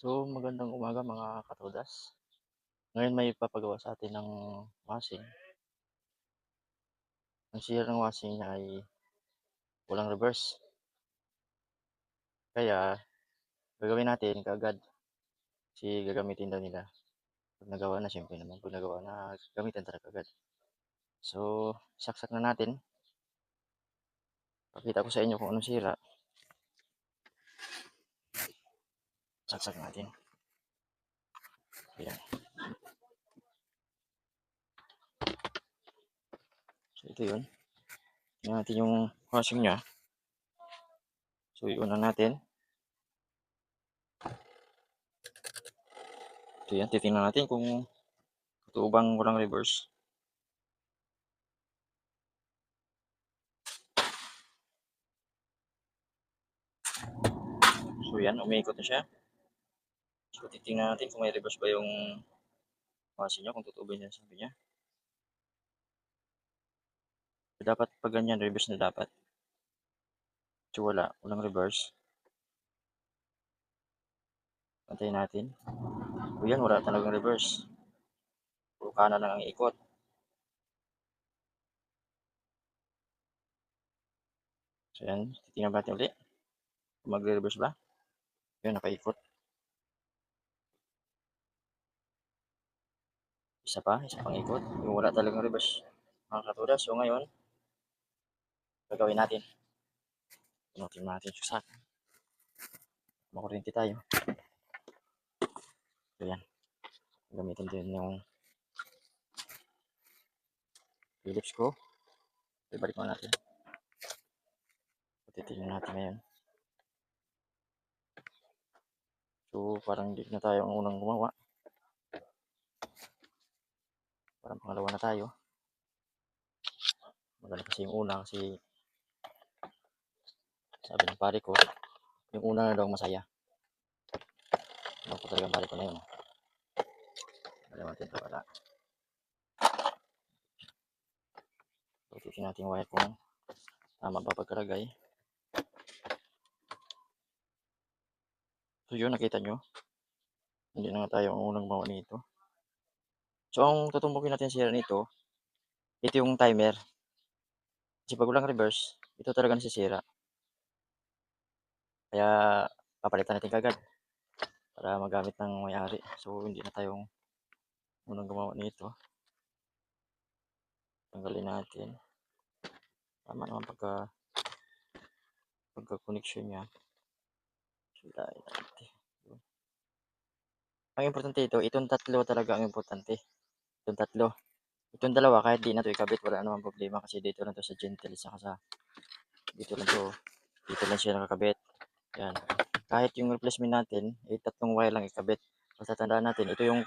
So, magandang umaga mga katodas. Ngayon may papagawa sa atin ng washing. Ang sira ng washing niya ay walang reverse. Kaya, gagawin natin kaagad. Kasi gagamitin daw nila. Pag nagawa na, siyempre naman. Pag nagawa na, gamitin talaga agad. So, saksak na natin. Pakita ko sa inyo kung anong sira. Saksak natin. Ayan. So, ito yun. Tingnan natin yung washing niya. So, iuna natin. Ito yan. Titingnan natin kung totoo bang walang reverse. So, yan. Umiikot na siya. So, titingnan natin kung may reverse ba yung washing niya, kung totoo ba yung sabi niya. So, dapat pag ganyan, reverse na dapat. So, walang reverse. Pantayin natin. O yan, wala talagang reverse. Puro kanan lang ang ikot. So, yan. Titingnan natin ulit. Kung magre-reverse ba? Yan, nakaikot. Isa pang ikot. Yung wala talagang reverse. Mga katudas. So, ngayon, gagawin natin. Pinutin natin yung sak. Makuryente tayo. So, yan. Gamitin din yung Philips ko. Ibalik mo natin. Titingnan natin ngayon. So, parang hindi na tayo ang unang gumawa. Parang pangalawa na tayo. Maganda kasi yung una kasi sabi ng pare ko, yung una na daw masaya. Ano ko talagang pare ko na yun. Alam natin ito wala. So, titignan natin yung wire kung tama ba pagkalagay. So, yun, nakita nyo. Hindi na nga tayo ang unang gumawa nito. So, ang tutumbukin natin sira nito, ito yung timer. Kasi pag walang reverse, ito talaga nasisira. Kaya, papalitan natin kagad para magamit ng may-ari. So, hindi na tayong unang gumawa nito. Tanggalin natin. Tama naman pagka-connection niya. So, natin. Ang importante ito, itong tatlo talaga ang importante. Itong tatlo. Itong dalawa, kahit di na ito ikabit, wala namang problema kasi dito lang to sa gentle, saka sa dito lang to. Dito lang siya nakakabit. Yan. Kahit yung replacement natin, tatlong wire lang ikabit. Matatandaan natin, ito yung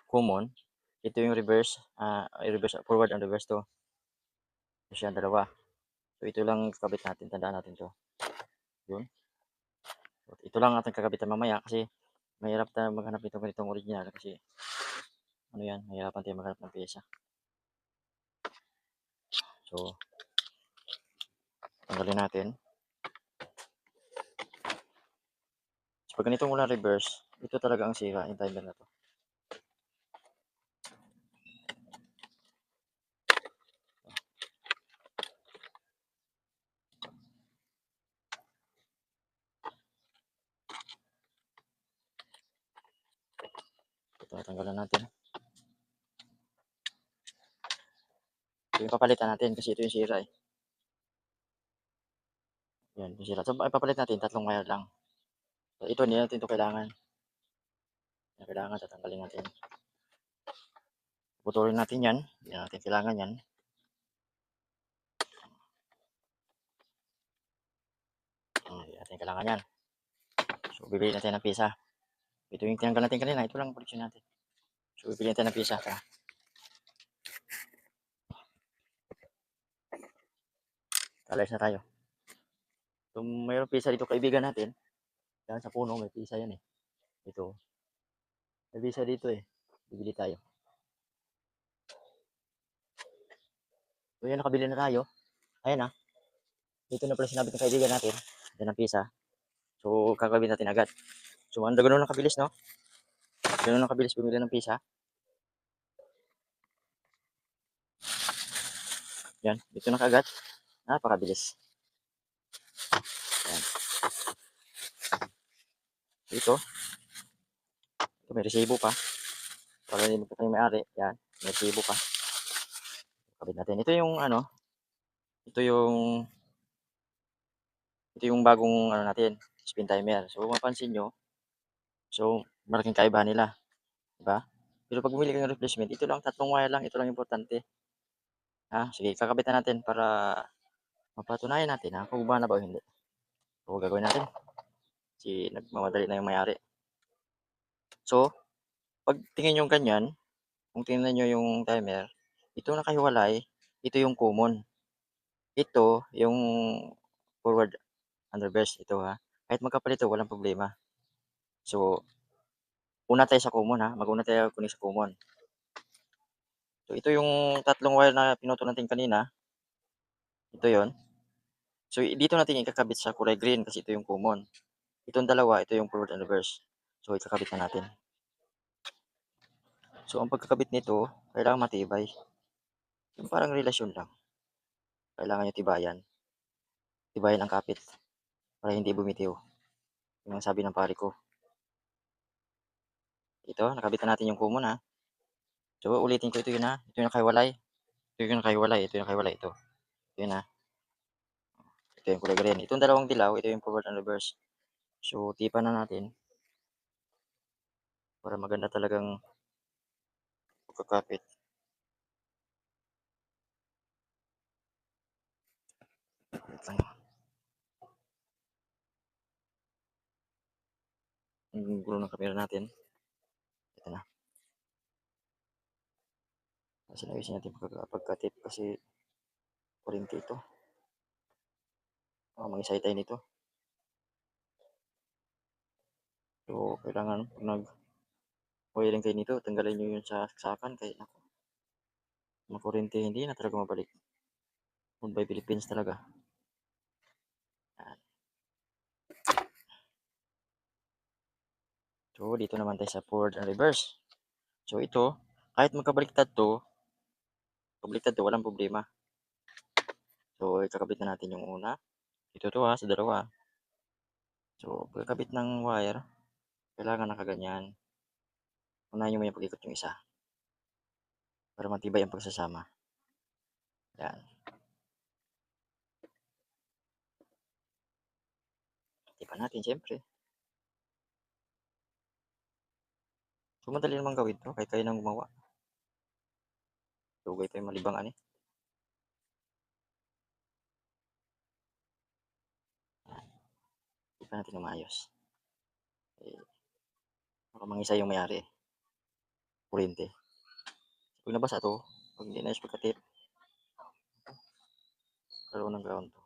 common, ito yung reverse, reverse forward and reverse to. Ito siya dalawa. So ito lang kakabit natin, tandaan natin to. Yun. So, ito lang ating kakabitan mamaya kasi mahirap tayo maghanap nito ganitong original kasi ano yan, mahirapan tayo maghanap ng pyesa. So, tanggalin natin. So, pag ganitong wala reverse, ito talaga ang sira, yung timer na to. Ito, tanggalan natin. Ito yung papalitan natin kasi ito yung sira eh. Yan, yung sira. So, ipapalit natin, tatlong wire lang. So, ito, hindi natin ito kailangan. Kailangan, tatanggalin natin. Putulin natin yan. Hindi natin kailangan yan. Hindi natin kailangan yan. So, bibili natin ng pisa. Ito yung tinanggal natin kanina. Ito lang ang koleksyon natin. So, bibili natin ng pisa. Alayos na tayo. So, mayroong pisa dito kaibigan natin. Yan sa puno, may pisa yan eh. Ito. May pisa dito eh. Bibili tayo. So, yan, nakabili na tayo. Ayan ah. Dito na pala sinabi ng kaibigan natin. Yan ang pisa. So, kakabit natin agad. So, gano'n lang kabilis, 'no? Gano'n lang kabilis bumili ng pizza. Yan, dito na kaagad. Napakabilis. Yan. Ito, may resibo pa. Para hindi magkatay yung may-ari. Yan, may resibo pa. Kabit natin. Ito yung ito yung bagong ano natin, spin timer. So, mapansin nyo, so, malaking kaibahan nila, di ba? Pero pag bumili ka ng replacement, ito lang, tatlong wire lang, ito lang importante. Sige, kakabitan natin para mapatunayan natin kung gumana ba o hindi. So, gagawin natin. Si nagmamadali na yung may-ari. So, pag tingin nyo ganyan, kung tingnan nyo yung timer, ito nakahiwalay, ito yung common. Ito yung forward and reverse, ito Kahit magkapalit ito, walang problema. So, una tayo sa common mag-una tayo kunin sa common. So, ito yung tatlong wire na pinutol natin kanina. Ito yon. So, dito natin ikakabit sa kulay green kasi ito yung common. Itong dalawa, ito yung forward and reverse. So, ikakabit na natin. So, ang pagkakabit nito, kailangan matibay. Yung parang relasyon lang. Kailangan nyo tibayan. Tibayan ang kapit para hindi bumitiw. Yung ang sabi ng pare ko. Ito, nakabit na natin yung common So, ulitin ko ito yun Ito yung nakahiwalay. Ito yung nakahiwalay. Ito yung nakahiwalay. Ito yun Ito yung kulay green. Itong dalawang dilaw, ito yung forward and reverse. So, tipan na natin para maganda talagang pagkakapit. Wait lang. Ang gulo ng camera natin. Ito na. Kasi nawisin natin pagkatip kasi kurinti ito. Mag-isay tayo nito. So, kailangan pag nag-wiring kayo nito, tanggalin nyo yun sa saksakan kahit makurinti hindi na talaga mabalik. Food by Philippines talaga. Yan. So, dito naman tayo sa forward and reverse. So, ito, kahit magkabaliktad to, walang problema. So, ikakabit na natin yung una. Ito sa dalawa. So, pagkakabit ng wire, kailangan nakaganyan. Unahin nyo mo yung pag-ikot yung isa. Para matibay ang pagsasama. Yan. Tipan natin, syempre. So, madali naman gawin to, kahit kayo nang gumawa. Lugay pa yung malibang Tipan natin ng maayos. Baka mangisa yung mayari. Kurente. Pag nabasa to, pag hindi na pagkatip, karoon ng ground to.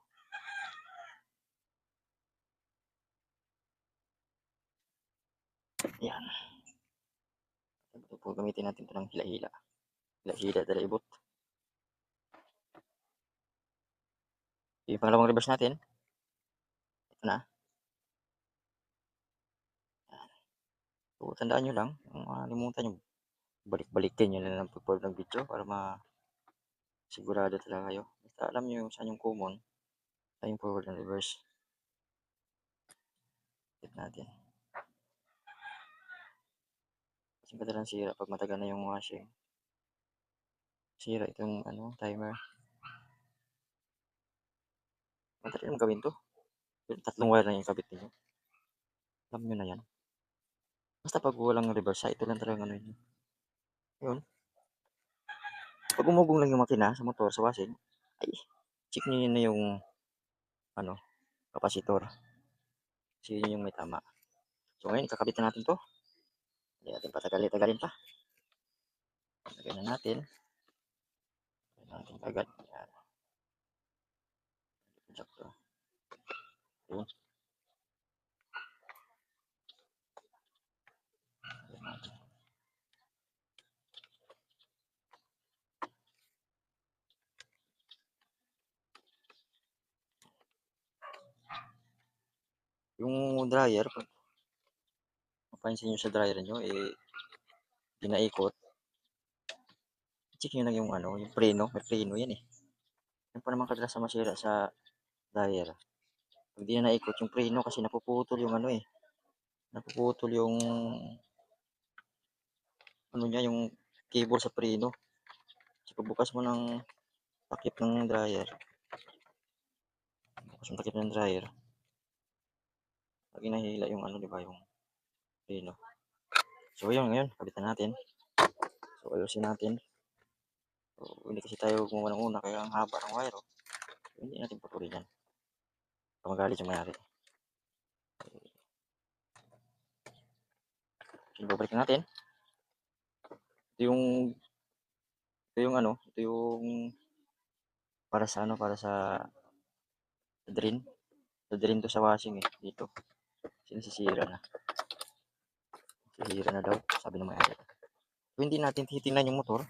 Yan. Ito po, gamitin natin ito ng hila-hila. Hila-hila, dalibot. Yung pangalawang reverse natin. Ito na. Yan. So, tandaan nyo lang, limutan nyo, balik-balikin nyo na lang pag ng video para sigurado talaga kayo. Basta alam nyo saan yung common, saan yung forward and reverse. Tip natin. Kasi madalang sira pag matagal na yung washing. Sira itong timer. Madali naman gawin to. Tatlong wire lang yung kabit niyo. Alam nyo na yan. Basta pag walang reverse, ito lang talaga yun. Yun. Pag umugong lang yung makina sa motor, sa washing, ay, check nyo na yung kapasitor. Kasi yun yung may tama. So ngayon, kakabit na natin to. Hindi natin patagalin pa. Lagay na natin. Lagay na natin agad. Yan. Sakto. Yun. Yung dryer, napansin nyo sa dryer nyo, di naikot, check nyo lang yung yung preno. May preno yan eh. Yan pa naman kadalasan masira sa dryer. Pag di na naikot yung preno kasi napuputol yung napuputol yung niya, yung cable sa preno. Kasi pagbukas mo ng takip ng dryer, bukas yung takip ng dryer, pag inahila yung di ba, yung preno. So yun, ngayon, kabitan natin. So ayusin natin. So, hindi kasi tayo gumawa ng una, kaya ang haba ng wire. So, hindi natin putulin yan. Magalit yung mayari. So, babalik natin. Ito yung ito yung para sa drain. Sa drain to sa washing dito. Sinisira na. Sisira na daw, sabi ng mayari. So, hindi natin titingnan yung motor.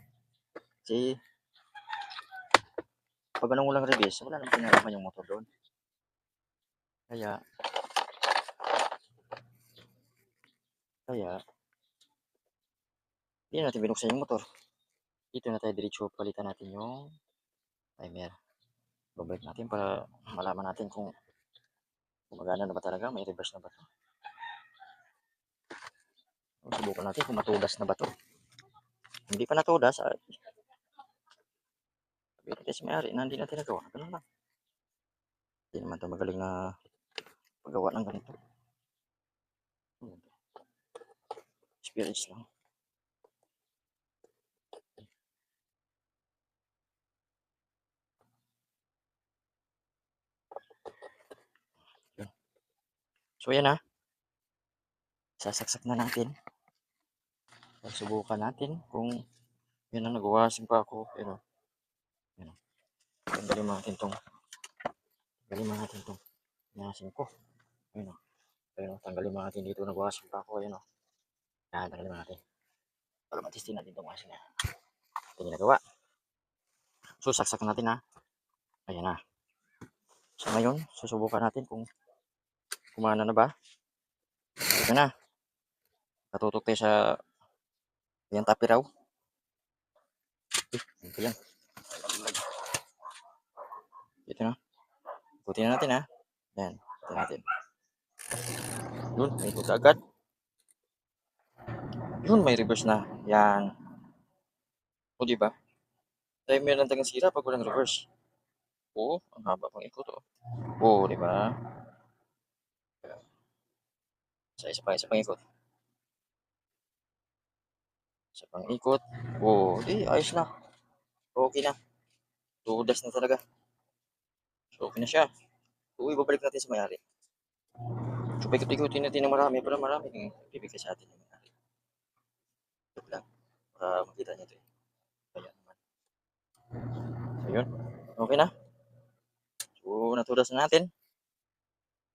Kasi pag anong walang release, wala nang pinalaman yung motor doon. Kaya hindi natin binuksan yung motor. Dito na tayo diretso, palitan natin yung timer. Babalik natin para malaman natin kung gumagana na ba talaga, may reverse na ba ito. Subukan natin kung matudas na ba ito. Hindi pa natudas, sabi natin si may-ari na hindi natin nagawa. Ganun lang. Hindi naman ito magaling na paggawa ng ganito. Experience lang. So yan na. Sasaksak na natin. Subukan natin kung yun ang nag-washing pa ako. Pero yun. Tanggalin natin itong washing ko. Ayun o. Tanggalin natin dito nag-washing pa ako. Ayun o. Yan, tanggalin natin. Para matistin natin itong washing na. Ito ginagawa. So saksak natin ha. Ayan na. So ngayon, susubukan natin kung kumana na ba. Ito na. Katutok tayo sa yung tapi raw. Ito yan. Ito na. Ikutin na natin ha. Yan. Ito natin. Yun. May ikot agad. Yun. May reverse na. Yan. O diba? Timer ng tagang sira pag walang reverse. Oo. Ang haba pang ikot o. Oo. Diba? Isa pang ikot. Isa pang ikot. Oo. Di. Ayos na. Okay na. Tudas na talaga. So okay na siya. So ibabalik natin sa may-ari. So paikot-ikutin natin ng marami para maraming bibigay sa atin. Ito lang. Para makita niyo ito eh. Kaya naman. So yun. Okay na. So natudas na natin.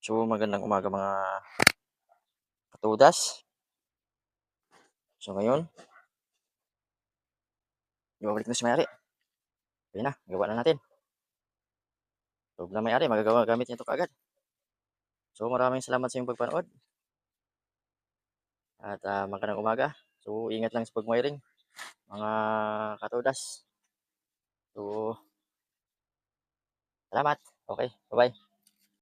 So magandang umaga mga katudas. So ngayon, ibabalik na si may-ari. Okay na. Gawa na natin. So na may-ari, magagawa gamit niya ito kaagad. So maraming salamat sa iyong pagpanood. At magandang umaga. So ingat lang sa pag-wiring mga katudas. So salamat. Okay. Bye-bye.